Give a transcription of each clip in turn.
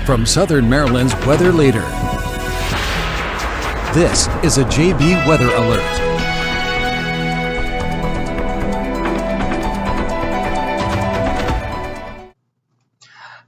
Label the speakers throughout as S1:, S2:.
S1: from Southern Maryland's weather leader. This is a JB Weather Alert.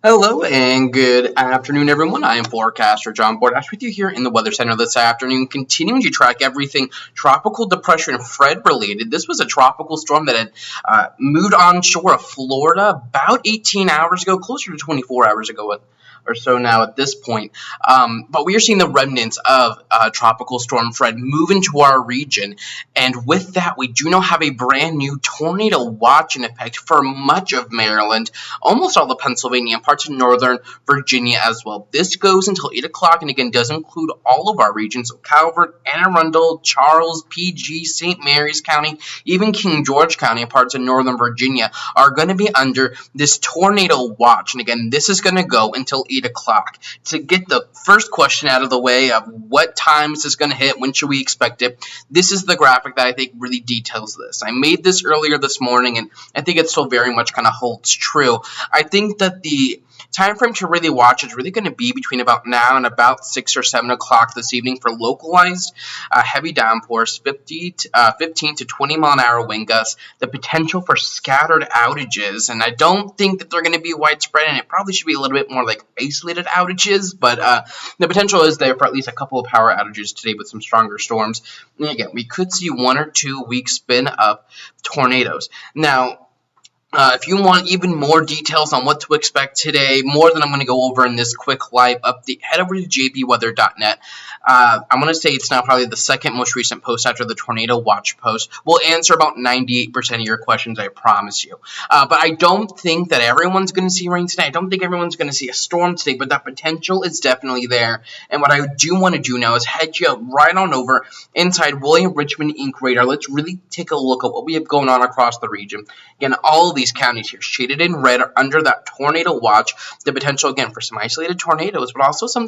S2: Hello and good afternoon, everyone. I am forecaster John Bordash with you here in the Weather Center this afternoon, continuing to track everything tropical depression Fred related. This was a tropical storm that had moved onshore of Florida about 18 hours ago, closer to 24 hours ago or so now at this point. But we are seeing the remnants of Tropical Storm Fred move into our region. And with that, we do now have a brand new tornado watch in effect for much of Maryland, almost all of Pennsylvania, and parts of northern Virginia as well. This goes until 8 o'clock, and again, does include all of our regions. So Calvert, Anne Arundel, Charles, PG, St. Mary's County, even King George County, and parts of northern Virginia are going to be under this tornado watch. And again, this is going to go until 8 o'clock. To get the first question out of the way of what time is this going to hit, when should we expect it, this is the graphic that I think really details this. I made this earlier this morning, and I think it still very much kind of holds true. I think that the time frame to really watch is really going to be between about now and about 6 or 7 o'clock this evening for localized heavy downpours, 15 to 20 mile an hour wind gusts, the potential for scattered outages. And I don't think that they're going to be widespread, and it probably should be a little bit more like isolated outages, but the potential is there for at least a couple of power outages today with some stronger storms. And again, we could see 1 or 2 week spin up tornadoes. Now, if you want even more details on what to expect today, more than I'm going to go over in this quick live update, head over to jbweather.net. I'm going to say it's now probably the second most recent post after the tornado watch post. We'll answer about 98% of your questions, I promise you. But I don't think that everyone's going to see rain today. I don't think everyone's going to see a storm today, but that potential is definitely there. And what I do want to do now is head you right on over inside William Richmond Inc. radar. Let's really take a look at what we have going on across the region. Again, all of these counties here shaded in red are under that tornado watch. The potential again for some isolated tornadoes, but also some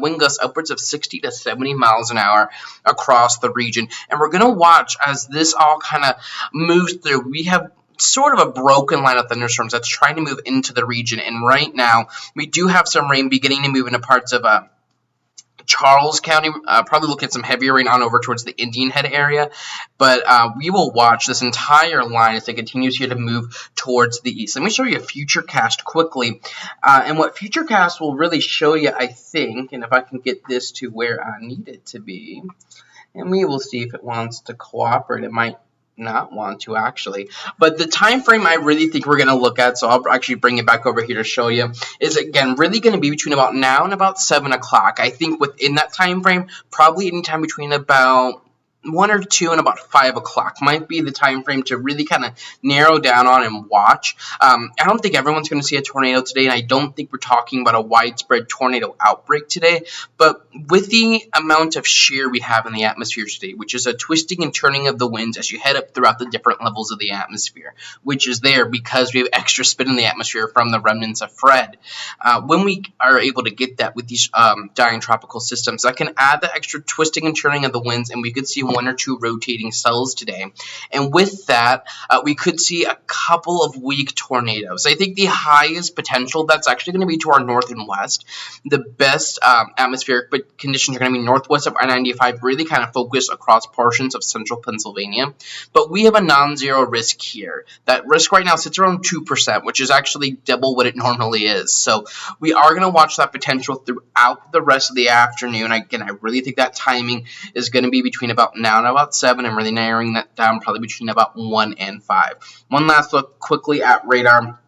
S2: wind gusts upwards of 60 to 70 miles an hour across the region. And we're going to watch as this all kind of moves through. We have sort of a broken line of thunderstorms that's trying to move into the region, and right now we do have some rain beginning to move into parts of Charles County, probably looking at some heavier rain on over towards the Indian Head area, but we will watch this entire line as it continues here to move towards the east. Let me show you a Futurecast quickly, and what Futurecast will really show you, I think, and if I can get this to where I need it to be, and we will see if it wants to cooperate. It might not want to actually, but the time frame I really think we're going to look at, so I'll actually bring it back over here to show you, is again really going to be between about now and about 7 o'clock. I think within that time frame, probably anytime between about 1 or 2 and about 5 o'clock might be the time frame to really kind of narrow down on and watch. I don't think everyone's going to see a tornado today, and I don't think we're talking about a widespread tornado outbreak today, but with the amount of shear we have in the atmosphere today, which is a twisting and turning of the winds as you head up throughout the different levels of the atmosphere, which is there because we have extra spin in the atmosphere from the remnants of Fred. When we are able to get that with these dying tropical systems, that can add the extra twisting and turning of the winds, and we could see 1 or 2 rotating cells today. And with that, we could see a couple of weak tornadoes. I think the highest potential that's actually going to be to our north and west. The best atmospheric conditions are going to be northwest of I-95, really kind of focused across portions of central Pennsylvania. But we have a non-zero risk here. That risk right now sits around 2%, which is actually double what it normally is. So we are going to watch that potential throughout the rest of the afternoon. Again, I really think that timing is going to be between about now and about 7, and really narrowing that down probably between about 1 and 5. One last look quickly at radar.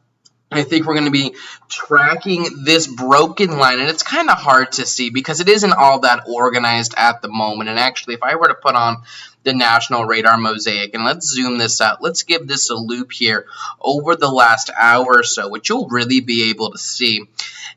S2: I think we're going to be tracking this broken line, and it's kind of hard to see because it isn't all that organized at the moment. And actually, if I were to put on the national radar mosaic, and let's zoom this out, let's give this a loop here over the last hour or so, what you'll really be able to see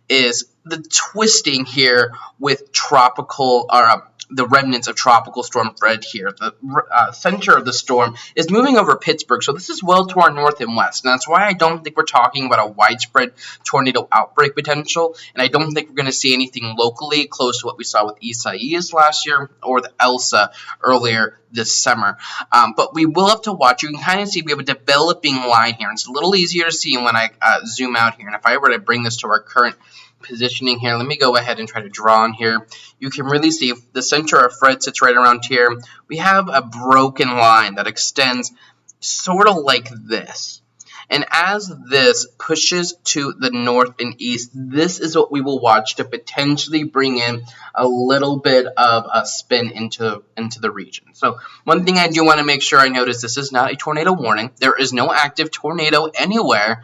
S2: is the twisting here with tropical, or the remnants of Tropical Storm Fred here. The center of the storm is moving over Pittsburgh, so this is well to our north and west. And that's why I don't think we're talking about a widespread tornado outbreak potential, and I don't think we're going to see anything locally close to what we saw with Isaias last year or the Elsa earlier this summer. But we will have to watch. You can kind of see we have a developing line here. It's a little easier to see when I zoom out here. And if I were to bring this to our current positioning here. Let me go ahead and try to draw on here. You can really see the center of Fred sits right around here. We have a broken line that extends sort of like this. And as this pushes to the north and east, this is what we will watch to potentially bring in a little bit of a spin into the region. So one thing I do want to make sure I notice, this is not a tornado warning. There is no active tornado anywhere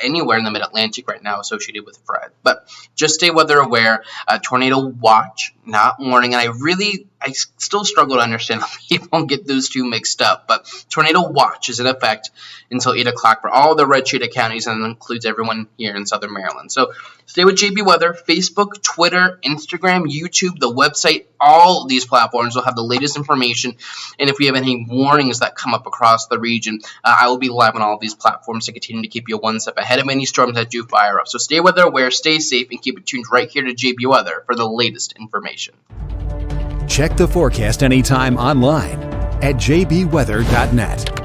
S2: in the mid-Atlantic right now associated with Fred. But just stay weather aware, tornado watch, not warning. And I still struggle to understand how people get those two mixed up. But tornado watch is in effect until 8 o'clock for all the red shaded counties, and includes everyone here in southern Maryland. So stay with JB Weather. Facebook, Twitter, Instagram, YouTube, the website, all these platforms will have the latest information. And if we have any warnings that come up across the region, I will be live on all of these platforms to continue to keep you one step ahead of any storms that do fire up. So stay weather aware, stay safe, and keep it tuned right here to JB Weather for the latest information.
S1: Check the forecast anytime online at jbweather.net.